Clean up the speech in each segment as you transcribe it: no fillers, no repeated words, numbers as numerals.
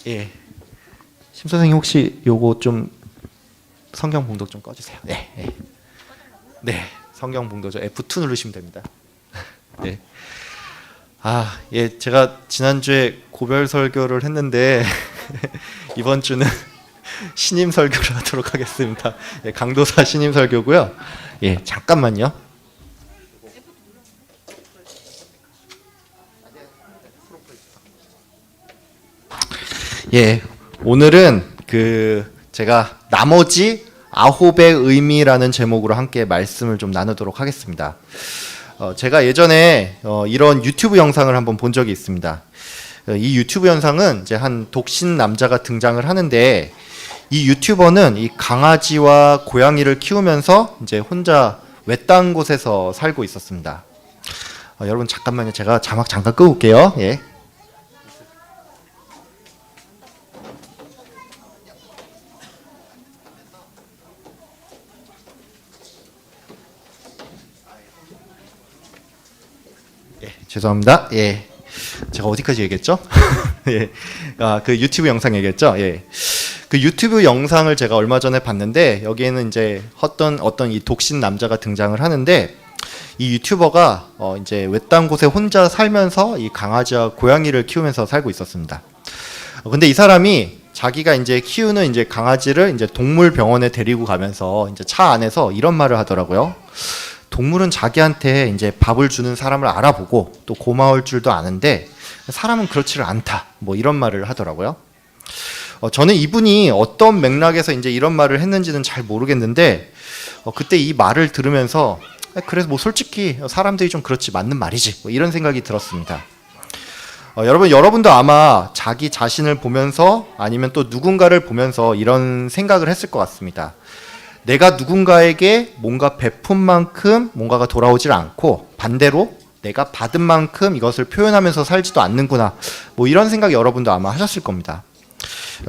예. 심 선생님 혹시 요거 좀 성경 봉독 좀 꺼주세요. 네. 네. 네. 성경 봉독 F2 누르시면 됩니다. 네. 예. 제가 지난주에 고별 설교를 했는데 이번 주는 신임 설교를 하도록 하겠습니다. 예, 강도사 신임 설교고요. 예, 잠깐만요. 예, 오늘은 제가 나머지 아홉의 의미라는 제목으로 함께 말씀을 좀 나누도록 하겠습니다. 제가 예전에 이런 유튜브 영상을 한번 본 적이 있습니다. 이 유튜브 영상은 이제 한 독신 남자가 등장을 하는데 이 유튜버는 이 강아지와 고양이를 키우면서 이제 혼자 외딴 곳에서 살고 있었습니다. 여러분 잠깐만요. 제가 자막 잠깐 끄고 올게요. 예. 죄송합니다. 예. 제가 어디까지 얘기했죠? 예. 그 유튜브 영상 얘기했죠? 예. 그 유튜브 영상을 제가 얼마 전에 봤는데 여기에는 이제 어떤 이 독신 남자가 등장을 하는데 이 유튜버가 이제 외딴 곳에 혼자 살면서 이 강아지와 고양이를 키우면서 살고 있었습니다. 근데 이 사람이 자기가 이제 키우는 이제 강아지를 이제 동물병원에 데리고 가면서 이제 차 안에서 이런 말을 하더라고요. 동물은 자기한테 이제 밥을 주는 사람을 알아보고 또 고마울 줄도 아는데 사람은 그렇지를 않다. 뭐 이런 말을 하더라고요. 저는 이분이 어떤 맥락에서 이제 이런 말을 했는지는 잘 모르겠는데 그때 이 말을 들으면서 그래서 뭐 솔직히 사람들이 좀 그렇지 맞는 말이지 뭐 이런 생각이 들었습니다. 여러분도 아마 자기 자신을 보면서 아니면 또 누군가를 보면서 이런 생각을 했을 것 같습니다. 내가 누군가에게 뭔가 베푼 만큼 뭔가가 돌아오질 않고 반대로 내가 받은 만큼 이것을 표현하면서 살지도 않는구나. 뭐 이런 생각 여러분도 아마 하셨을 겁니다.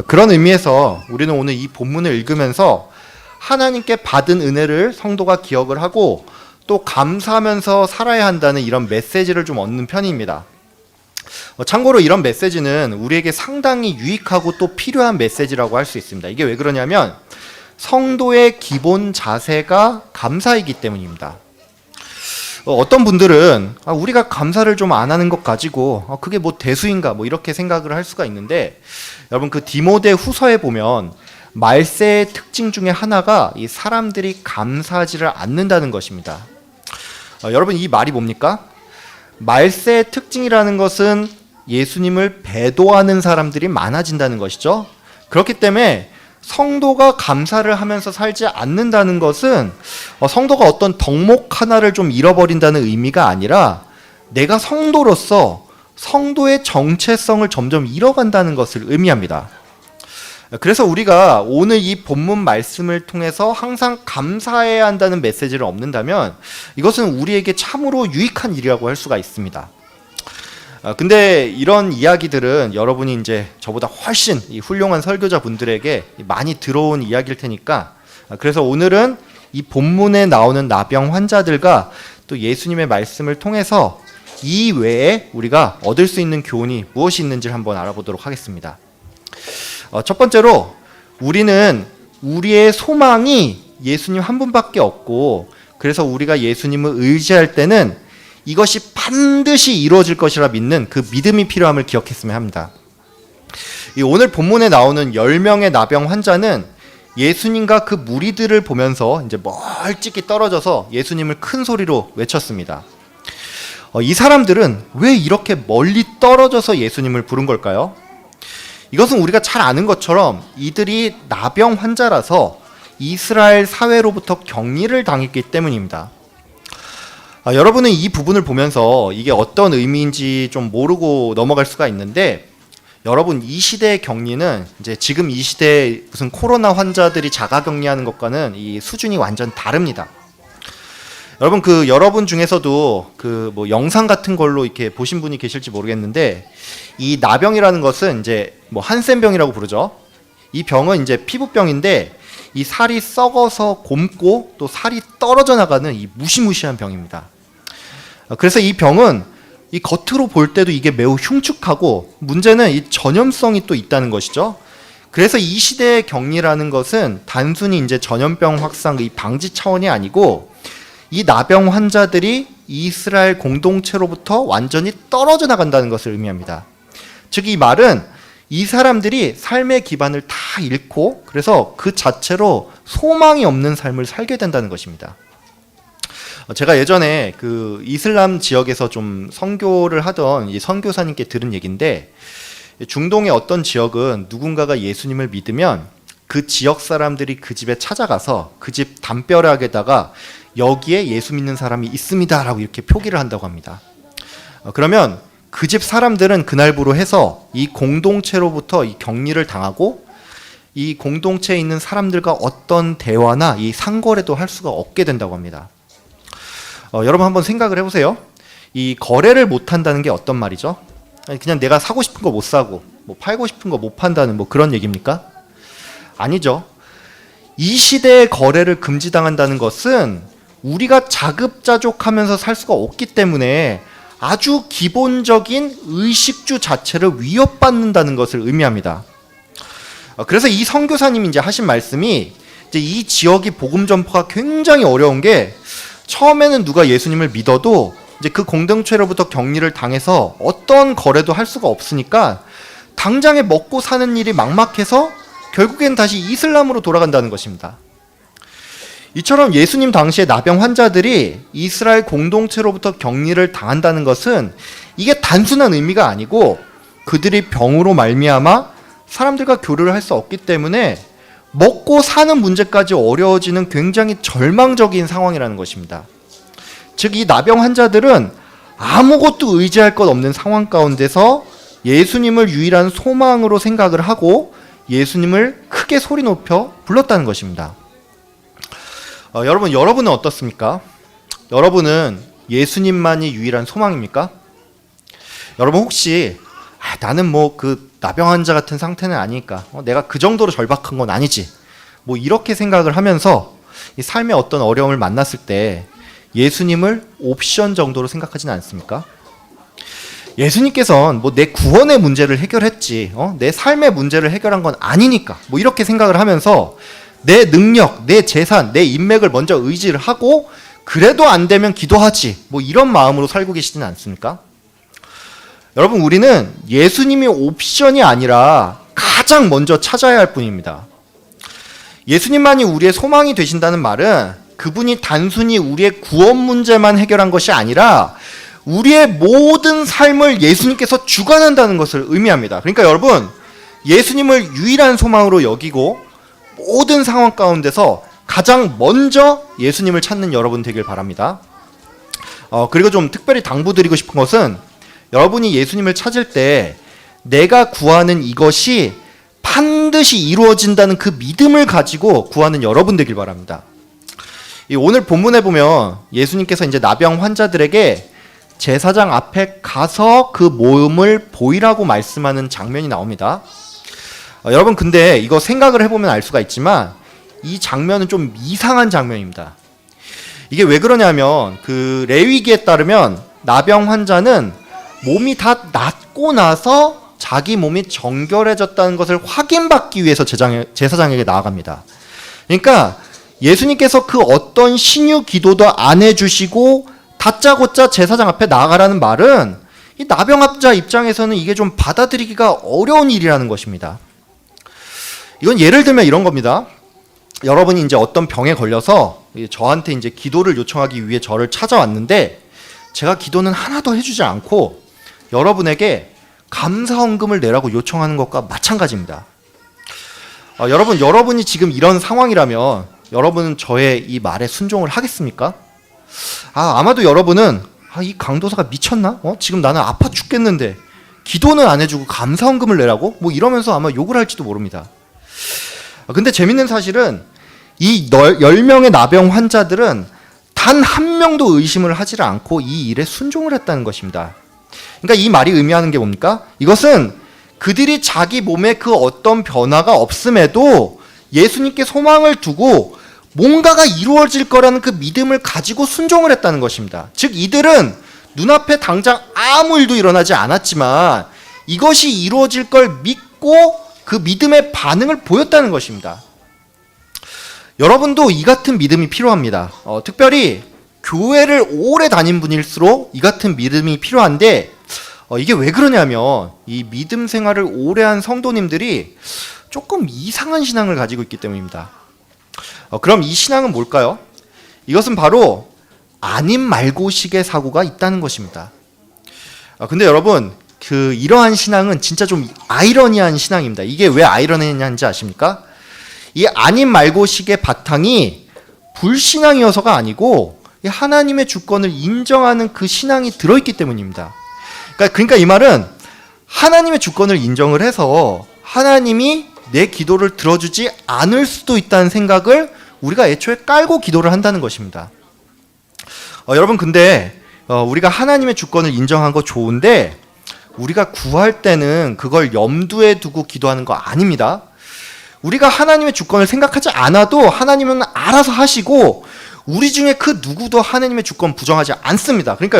그런 의미에서 우리는 오늘 이 본문을 읽으면서 하나님께 받은 은혜를 성도가 기억을 하고 또 감사하면서 살아야 한다는 이런 메시지를 좀 얻는 편입니다. 참고로 이런 메시지는 우리에게 상당히 유익하고 또 필요한 메시지라고 할 수 있습니다. 이게 왜 그러냐면 성도의 기본 자세가 감사이기 때문입니다. 어떤 분들은 우리가 감사를 좀 안 하는 것 가지고 그게 뭐 대수인가 뭐 이렇게 생각을 할 수가 있는데 여러분 그 디모데 후서에 보면 말세의 특징 중에 하나가 이 사람들이 감사하지를 않는다는 것입니다. 여러분 이 말이 뭡니까? 말세의 특징이라는 것은 예수님을 배도하는 사람들이 많아진다는 것이죠. 그렇기 때문에 성도가 감사를 하면서 살지 않는다는 것은 성도가 어떤 덕목 하나를 좀 잃어버린다는 의미가 아니라 내가 성도로서 성도의 정체성을 점점 잃어간다는 것을 의미합니다. 그래서 우리가 오늘 이 본문 말씀을 통해서 항상 감사해야 한다는 메시지를 얻는다면 이것은 우리에게 참으로 유익한 일이라고 할 수가 있습니다. 근데 이런 이야기들은 여러분이 이제 저보다 훨씬 이 훌륭한 설교자분들에게 많이 들어온 이야기일 테니까 그래서 오늘은 이 본문에 나오는 나병 환자들과 또 예수님의 말씀을 통해서 이 외에 우리가 얻을 수 있는 교훈이 무엇이 있는지를 한번 알아보도록 하겠습니다. 첫 번째로 우리는 우리의 소망이 예수님 한 분밖에 없고 그래서 우리가 예수님을 의지할 때는 이것이 반드시 이루어질 것이라 믿는 그 믿음이 필요함을 기억했으면 합니다. 오늘 본문에 나오는 10명의 나병 환자는 예수님과 그 무리들을 보면서 이제 멀찍이 떨어져서 예수님을 큰 소리로 외쳤습니다. 이 사람들은 왜 이렇게 멀리 떨어져서 예수님을 부른 걸까요? 이것은 우리가 잘 아는 것처럼 이들이 나병 환자라서 이스라엘 사회로부터 격리를 당했기 때문입니다. 여러분은 이 부분을 보면서 이게 어떤 의미인지 좀 모르고 넘어갈 수가 있는데 여러분 이 시대의 격리는 이제 지금 이 시대에 무슨 코로나 환자들이 자가 격리하는 것과는 이 수준이 완전 다릅니다. 여러분 여러분 중에서도 뭐 영상 같은 걸로 이렇게 보신 분이 계실지 모르겠는데 이 나병이라는 것은 이제 뭐 한센병이라고 부르죠. 이 병은 이제 피부병인데 이 살이 썩어서 곪고 또 살이 떨어져 나가는 이 무시무시한 병입니다. 그래서 이 병은 이 겉으로 볼 때도 이게 매우 흉측하고 문제는 이 전염성이 또 있다는 것이죠. 그래서 이 시대의 격리라는 것은 단순히 이제 전염병 확산의 방지 차원이 아니고 이 나병 환자들이 이스라엘 공동체로부터 완전히 떨어져 나간다는 것을 의미합니다. 즉 이 말은 이 사람들이 삶의 기반을 다 잃고 그래서 그 자체로 소망이 없는 삶을 살게 된다는 것입니다. 제가 예전에 그 이슬람 지역에서 좀 선교를 하던 이 선교사님께 들은 얘기인데 중동의 어떤 지역은 누군가가 예수님을 믿으면 그 지역 사람들이 그 집에 찾아가서 그 집 담벼락에다가 여기에 예수 믿는 사람이 있습니다 라고 이렇게 표기를 한다고 합니다. 그러면 그 집 사람들은 그날부로 해서 이 공동체로부터 이 격리를 당하고 이 공동체에 있는 사람들과 어떤 대화나 이 상거래도 할 수가 없게 된다고 합니다. 여러분 한번 생각을 해보세요. 이 거래를 못 한다는 게 어떤 말이죠? 그냥 내가 사고 싶은 거 못 사고 뭐 팔고 싶은 거 못 판다는 뭐 그런 얘기입니까? 아니죠. 이 시대의 거래를 금지당한다는 것은 우리가 자급자족하면서 살 수가 없기 때문에 아주 기본적인 의식주 자체를 위협받는다는 것을 의미합니다. 그래서 이 선교사님이 이제 하신 말씀이 이제 이 지역이 복음 전파가 굉장히 어려운 게 처음에는 누가 예수님을 믿어도 이제 그 공동체로부터 격리를 당해서 어떤 거래도 할 수가 없으니까 당장에 먹고 사는 일이 막막해서 결국엔 다시 이슬람으로 돌아간다는 것입니다. 이처럼 예수님 당시의 나병 환자들이 이스라엘 공동체로부터 격리를 당한다는 것은 이게 단순한 의미가 아니고 그들이 병으로 말미암아 사람들과 교류를 할 수 없기 때문에 먹고 사는 문제까지 어려워지는 굉장히 절망적인 상황이라는 것입니다. 즉 이 나병 환자들은 아무것도 의지할 것 없는 상황 가운데서 예수님을 유일한 소망으로 생각을 하고 예수님을 크게 소리 높여 불렀다는 것입니다. 여러분은 어떻습니까? 여러분은 예수님만이 유일한 소망입니까? 여러분 혹시 나는 뭐 그 나병 환자 같은 상태는 아니니까 내가 그 정도로 절박한 건 아니지 뭐 이렇게 생각을 하면서 이 삶의 어떤 어려움을 만났을 때 예수님을 옵션 정도로 생각하지는 않습니까? 예수님께서는 뭐 내 구원의 문제를 해결했지 내 삶의 문제를 해결한 건 아니니까 뭐 이렇게 생각을 하면서 내 능력, 내 재산, 내 인맥을 먼저 의지를 하고 그래도 안 되면 기도하지 뭐 이런 마음으로 살고 계시지는 않습니까? 여러분 우리는 예수님이 옵션이 아니라 가장 먼저 찾아야 할 분입니다. 예수님만이 우리의 소망이 되신다는 말은 그분이 단순히 우리의 구원 문제만 해결한 것이 아니라 우리의 모든 삶을 예수님께서 주관한다는 것을 의미합니다. 그러니까 여러분 예수님을 유일한 소망으로 여기고 모든 상황 가운데서 가장 먼저 예수님을 찾는 여러분 되길 바랍니다. 그리고 좀 특별히 당부드리고 싶은 것은 여러분이 예수님을 찾을 때 내가 구하는 이것이 반드시 이루어진다는 그 믿음을 가지고 구하는 여러분 되길 바랍니다. 오늘 본문에 보면 예수님께서 이제 나병 환자들에게 제사장 앞에 가서 그 몸을 보이라고 말씀하는 장면이 나옵니다. 여러분 근데 이거 생각을 해보면 알 수가 있지만 이 장면은 좀 이상한 장면입니다. 이게 왜 그러냐면 그 레위기에 따르면 나병 환자는 몸이 다 낫고 나서 자기 몸이 정결해졌다는 것을 확인받기 위해서 제사장에게 나아갑니다. 그러니까 예수님께서 그 어떤 신유 기도도 안 해주시고 다짜고짜 제사장 앞에 나아가라는 말은 이 나병 환자 입장에서는 이게 좀 받아들이기가 어려운 일이라는 것입니다. 이건 예를 들면 이런 겁니다. 여러분이 이제 어떤 병에 걸려서 저한테 이제 기도를 요청하기 위해 저를 찾아왔는데 제가 기도는 하나도 해주지 않고 여러분에게 감사헌금을 내라고 요청하는 것과 마찬가지입니다. 여러분이 지금 이런 상황이라면 여러분은 저의 이 말에 순종을 하겠습니까? 아마도 여러분은 이 강도사가 미쳤나? 지금 나는 아파 죽겠는데 기도는 안 해주고 감사헌금을 내라고? 뭐 이러면서 아마 욕을 할지도 모릅니다. 근데 재밌는 사실은 이 10명의 나병 환자들은 단 한 명도 의심을 하지 않고 이 일에 순종을 했다는 것입니다. 그러니까 이 말이 의미하는 게 뭡니까? 이것은 그들이 자기 몸에 그 어떤 변화가 없음에도 예수님께 소망을 두고 뭔가가 이루어질 거라는 그 믿음을 가지고 순종을 했다는 것입니다. 즉 이들은 눈앞에 당장 아무 일도 일어나지 않았지만 이것이 이루어질 걸 믿고 그 믿음의 반응을 보였다는 것입니다. 여러분도 이 같은 믿음이 필요합니다. 특별히 교회를 오래 다닌 분일수록 이 같은 믿음이 필요한데 이게 왜 그러냐면 이 믿음 생활을 오래 한 성도님들이 조금 이상한 신앙을 가지고 있기 때문입니다. 그럼 이 신앙은 뭘까요? 이것은 바로 아님 말고식의 사고가 있다는 것입니다. 근데 여러분 이러한 신앙은 진짜 좀 아이러니한 신앙입니다. 이게 왜 아이러니한지 아십니까? 이 아님 말고식의 바탕이 불신앙이어서가 아니고 하나님의 주권을 인정하는 그 신앙이 들어있기 때문입니다. 그러니까 이 말은 하나님의 주권을 인정을 해서 하나님이 내 기도를 들어주지 않을 수도 있다는 생각을 우리가 애초에 깔고 기도를 한다는 것입니다. 여러분 근데 우리가 하나님의 주권을 인정한 거 좋은데 우리가 구할 때는 그걸 염두에 두고 기도하는 거 아닙니다. 우리가 하나님의 주권을 생각하지 않아도 하나님은 알아서 하시고 우리 중에 그 누구도 하나님의 주권 부정하지 않습니다. 그러니까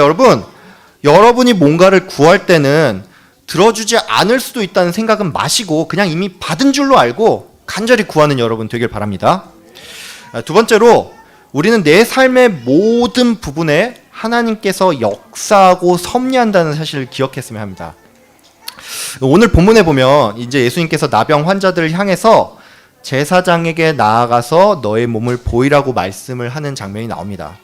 여러분이 뭔가를 구할 때는 들어주지 않을 수도 있다는 생각은 마시고 그냥 이미 받은 줄로 알고 간절히 구하는 여러분 되길 바랍니다. 두 번째로 우리는 내 삶의 모든 부분에 하나님께서 역사하고 섭리한다는 사실을 기억했으면 합니다. 오늘 본문에 보면 이제 예수님께서 나병 환자들을 향해서 제사장에게 나아가서 너의 몸을 보이라고 말씀을 하는 장면이 나옵니다.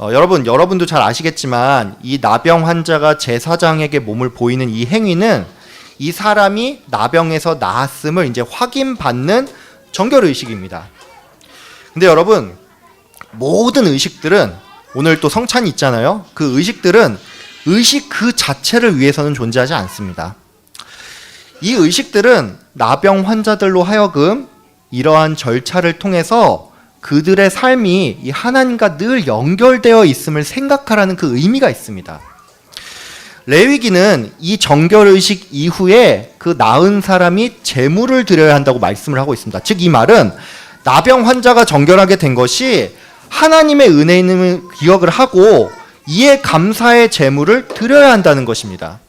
여러분도 잘 아시겠지만 이 나병 환자가 제사장에게 몸을 보이는 이 행위는 이 사람이 나병에서 나았음을 이제 확인받는 정결의식입니다. 근데 여러분 모든 의식들은 오늘 또 성찬이 있잖아요. 그 의식들은 의식 그 자체를 위해서는 존재하지 않습니다. 이 의식들은 나병 환자들로 하여금 이러한 절차를 통해서 그들의 삶이 이 하나님과 늘 연결되어 있음을 생각하라는 그 의미가 있습니다. 레위기는 이 정결의식 이후에 그 나은 사람이 제물을 드려야 한다고 말씀을 하고 있습니다. 즉 이 말은 나병 환자가 정결하게 된 것이 하나님의 은혜임을 기억을 하고 이에 감사의 제물을 드려야 한다는 것입니다.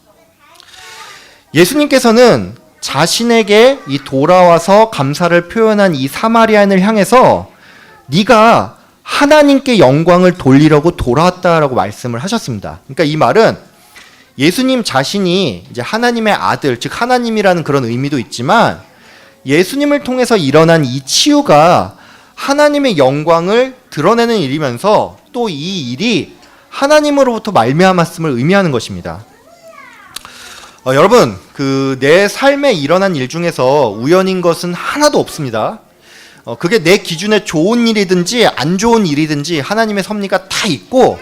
예수님께서는 자신에게 이 돌아와서 감사를 표현한 이 사마리아인을 향해서 네가 하나님께 영광을 돌리려고 돌아왔다라고 말씀을 하셨습니다. 그러니까 이 말은 예수님 자신이 이제 하나님의 아들, 즉 하나님이라는 그런 의미도 있지만 예수님을 통해서 일어난 이 치유가 하나님의 영광을 드러내는 일이면서 또 이 일이 하나님으로부터 말미암았음을 의미하는 것입니다. 여러분, 내 삶에 일어난 일 중에서 우연인 것은 하나도 없습니다. 그게 내 기준에 좋은 일이든지 안 좋은 일이든지 하나님의 섭리가 다 있고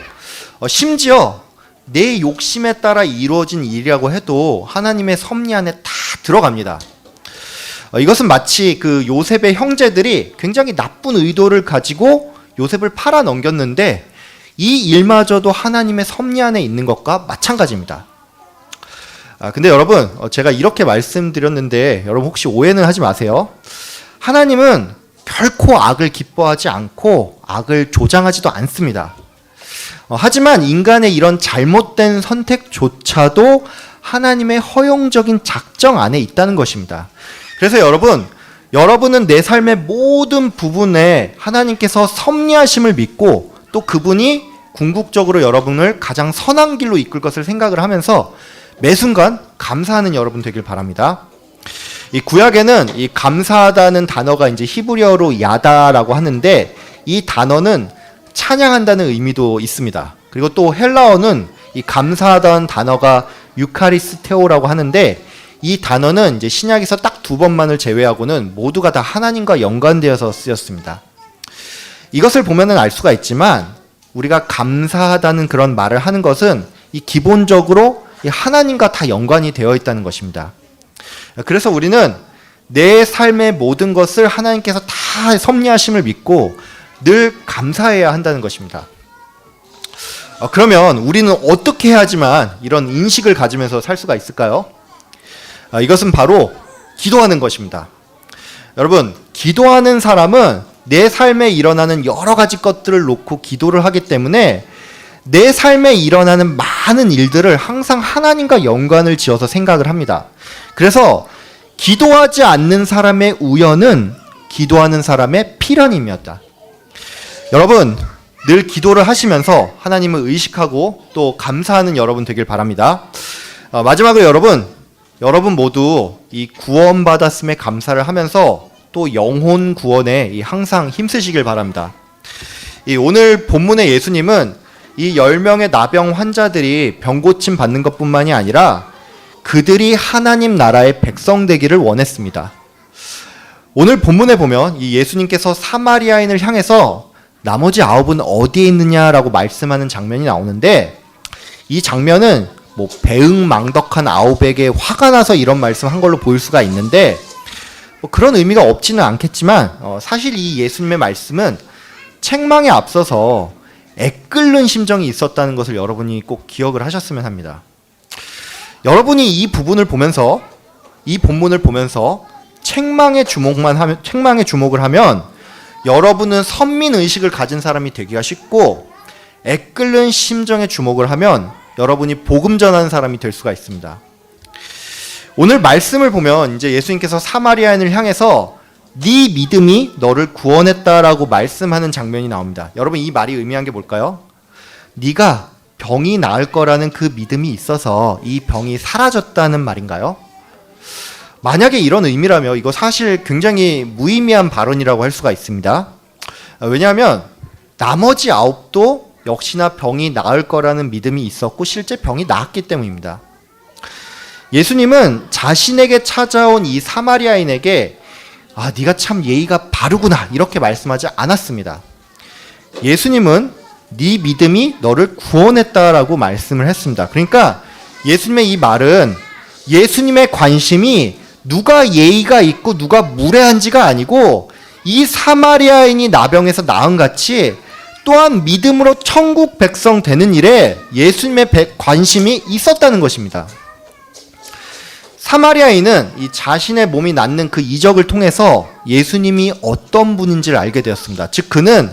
심지어 내 욕심에 따라 이루어진 일이라고 해도 하나님의 섭리 안에 다 들어갑니다. 이것은 마치 요셉의 형제들이 굉장히 나쁜 의도를 가지고 요셉을 팔아 넘겼는데 이 일마저도 하나님의 섭리 안에 있는 것과 마찬가지입니다. 근데 여러분 제가 이렇게 말씀드렸는데 여러분 혹시 오해는 하지 마세요. 하나님은 결코 악을 기뻐하지 않고 악을 조장하지도 않습니다. 하지만 인간의 이런 잘못된 선택조차도 하나님의 허용적인 작정 안에 있다는 것입니다. 그래서 여러분은 내 삶의 모든 부분에 하나님께서 섭리하심을 믿고 또 그분이 궁극적으로 여러분을 가장 선한 길로 이끌 것을 생각을 하면서 매 순간 감사하는 여러분 되길 바랍니다. 이 구약에는 이 감사하다는 단어가 이제 히브리어로 야다라고 하는데 이 단어는 찬양한다는 의미도 있습니다. 그리고 또 헬라어는 이 감사하다는 단어가 유카리스테오라고 하는데 이 단어는 이제 신약에서 딱 2번만을 제외하고는 모두가 다 하나님과 연관되어서 쓰였습니다. 이것을 보면은 알 수가 있지만 우리가 감사하다는 그런 말을 하는 것은 이 기본적으로 이 하나님과 다 연관이 되어 있다는 것입니다. 그래서 우리는 내 삶의 모든 것을 하나님께서 다 섭리하심을 믿고 늘 감사해야 한다는 것입니다. 그러면 우리는 어떻게 해야지만 이런 인식을 가지면서 살 수가 있을까요? 이것은 바로 기도하는 것입니다. 여러분, 기도하는 사람은 내 삶에 일어나는 여러 가지 것들을 놓고 기도를 하기 때문에 내 삶에 일어나는 많은 일들을 항상 하나님과 연관을 지어서 생각을 합니다. 그래서 기도하지 않는 사람의 우연은 기도하는 사람의 필연임이었다. 여러분, 늘 기도를 하시면서 하나님을 의식하고 또 감사하는 여러분 되길 바랍니다. 마지막으로 여러분 모두 이 구원받았음에 감사를 하면서 또 영혼 구원에 항상 힘쓰시길 바랍니다. 오늘 본문의 예수님은 이 10명의 나병 환자들이 병고침 받는 것뿐만이 아니라 그들이 하나님 나라의 백성 되기를 원했습니다. 오늘 본문에 보면 이 예수님께서 사마리아인을 향해서 나머지 9은 어디에 있느냐라고 말씀하는 장면이 나오는데, 이 장면은 뭐 배응망덕한 9에게 화가 나서 이런 말씀한 걸로 보일 수가 있는데, 뭐 그런 의미가 없지는 않겠지만 사실 이 예수님의 말씀은 책망에 앞서서 애끓는 심정이 있었다는 것을 여러분이 꼭 기억을 하셨으면 합니다. 여러분이 이 부분을 보면서, 이 본문을 보면서 책망에 주목을 하면 여러분은 선민의식을 가진 사람이 되기가 쉽고, 애끓는 심정에 주목을 하면 여러분이 복음 전하는 사람이 될 수가 있습니다. 오늘 말씀을 보면 이제 예수님께서 사마리아인을 향해서 네 믿음이 너를 구원했다라고 말씀하는 장면이 나옵니다. 여러분, 이 말이 의미한 게 뭘까요? 네가 병이 나을 거라는 그 믿음이 있어서 이 병이 사라졌다는 말인가요? 만약에 이런 의미라면 이거 사실 굉장히 무의미한 발언이라고 할 수가 있습니다. 왜냐하면 나머지 9도 역시나 병이 나을 거라는 믿음이 있었고 실제 병이 나았기 때문입니다. 예수님은 자신에게 찾아온 이 사마리아인에게 네가 참 예의가 바르구나 이렇게 말씀하지 않았습니다. 예수님은 네 믿음이 너를 구원했다라고 말씀을 했습니다. 그러니까 예수님의 이 말은 예수님의 관심이 누가 예의가 있고 누가 무례한지가 아니고 이 사마리아인이 나병에서 나은 같이 또한 믿음으로 천국 백성 되는 일에 예수님의 관심이 있었다는 것입니다. 사마리아인은 이 자신의 몸이 낫는 그 이적을 통해서 예수님이 어떤 분인지를 알게 되었습니다. 즉 그는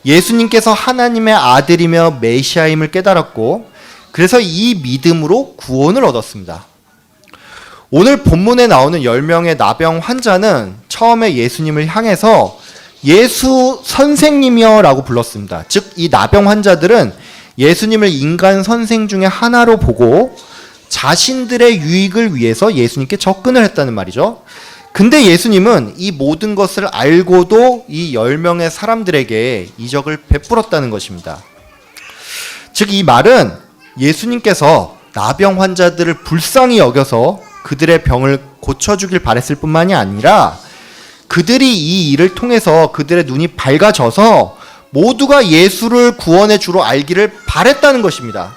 예수님께서 하나님의 아들이며 메시아임을 깨달았고, 그래서 이 믿음으로 구원을 얻었습니다. 오늘 본문에 나오는 10명의 나병 환자는 처음에 예수님을 향해서 예수 선생님이여 라고 불렀습니다. 즉 이 나병 환자들은 예수님을 인간 선생 중에 하나로 보고 자신들의 유익을 위해서 예수님께 접근을 했다는 말이죠. 근데 예수님은 이 모든 것을 알고도 이 10명의 사람들에게 이적을 베풀었다는 것입니다. 즉 이 말은 예수님께서 나병 환자들을 불쌍히 여겨서 그들의 병을 고쳐주길 바랬을 뿐만이 아니라 그들이 이 일을 통해서 그들의 눈이 밝아져서 모두가 예수를 구원의 주로 알기를 바랬다는 것입니다.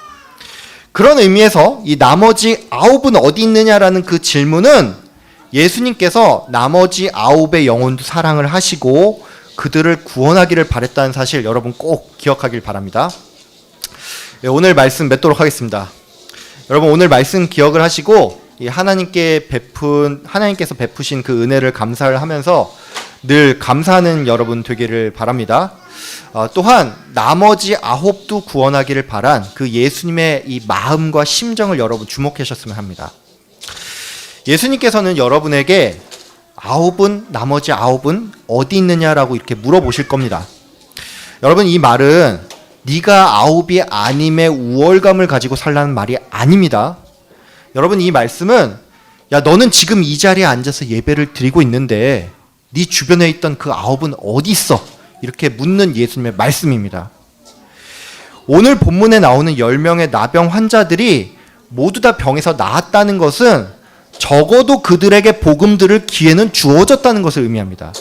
그런 의미에서 이 나머지 9은 어디 있느냐라는 그 질문은 예수님께서 나머지 9의 영혼도 사랑을 하시고 그들을 구원하기를 바랬다는 사실 여러분 꼭 기억하길 바랍니다. 오늘 말씀 맺도록 하겠습니다. 여러분 오늘 말씀 기억을 하시고 이 하나님께서 베푸신 그 은혜를 감사를 하면서 늘 감사하는 여러분 되기를 바랍니다. 또한 나머지 9도 구원하기를 바란 그 예수님의 이 마음과 심정을 여러분 주목하셨으면 합니다. 예수님께서는 여러분에게 나머지 9은 어디 있느냐라고 이렇게 물어보실 겁니다. 여러분 이 말은 네가 9이 아님의 우월감을 가지고 살라는 말이 아닙니다. 여러분 이 말씀은 너는 지금 이 자리에 앉아서 예배를 드리고 있는데 네 주변에 있던 그 9은 어디 있어? 이렇게 묻는 예수님의 말씀입니다. 오늘 본문에 나오는 10명의 나병 환자들이 모두 다 병에서 나았다는 것은 적어도 그들에게 복음 들을 기회는 주어졌다는 것을 의미합니다.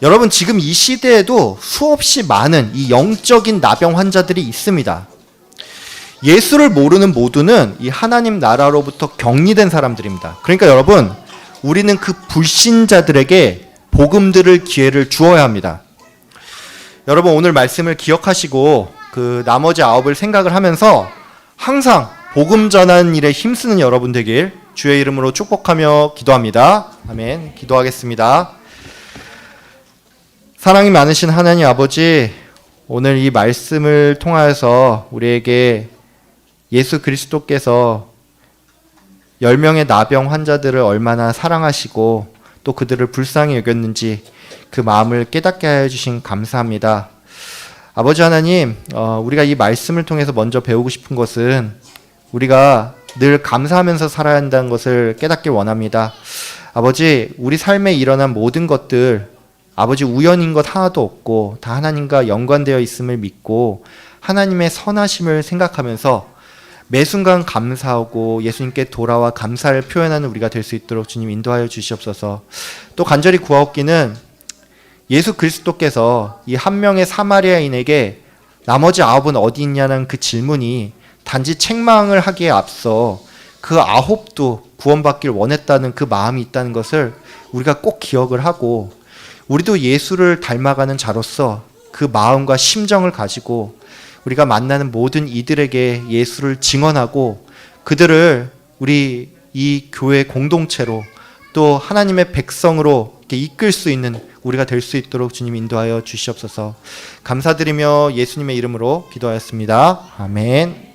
여러분 지금 이 시대에도 수없이 많은 이 영적인 나병 환자들이 있습니다. 예수를 모르는 모두는 이 하나님 나라로부터 격리된 사람들입니다. 그러니까 여러분 우리는 그 불신자들에게 복음 들을 기회를 주어야 합니다. 여러분 오늘 말씀을 기억하시고 그 나머지 9을 생각을 하면서 항상 복음 전하는 일에 힘쓰는 여러분 되길 주의 이름으로 축복하며 기도합니다. 아멘. 기도하겠습니다. 사랑이 많으신 하나님 아버지, 오늘 이 말씀을 통하여서 우리에게 예수 그리스도께서 10명의 나병 환자들을 얼마나 사랑하시고 또 그들을 불쌍히 여겼는지 그 마음을 깨닫게 하여 주신 감사합니다. 아버지 하나님, 우리가 이 말씀을 통해서 먼저 배우고 싶은 것은 우리가 늘 감사하면서 살아야 한다는 것을 깨닫길 원합니다. 아버지, 우리 삶에 일어난 모든 것들, 아버지 우연인 것 하나도 없고 다 하나님과 연관되어 있음을 믿고 하나님의 선하심을 생각하면서 매 순간 감사하고 예수님께 돌아와 감사를 표현하는 우리가 될 수 있도록 주님 인도하여 주시옵소서. 또 간절히 구하옵기는 예수 그리스도께서 이 한 명의 사마리아인에게 나머지 9은 어디 있냐는 그 질문이 단지 책망을 하기에 앞서 그 9도 구원받기를 원했다는 그 마음이 있다는 것을 우리가 꼭 기억을 하고 우리도 예수를 닮아가는 자로서 그 마음과 심정을 가지고 우리가 만나는 모든 이들에게 예수를 증언하고 그들을 우리 이 교회 공동체로 또 하나님의 백성으로 이렇게 이끌 수 있는 우리가 될 수 있도록 주님 인도하여 주시옵소서. 감사드리며 예수님의 이름으로 기도하였습니다. 아멘.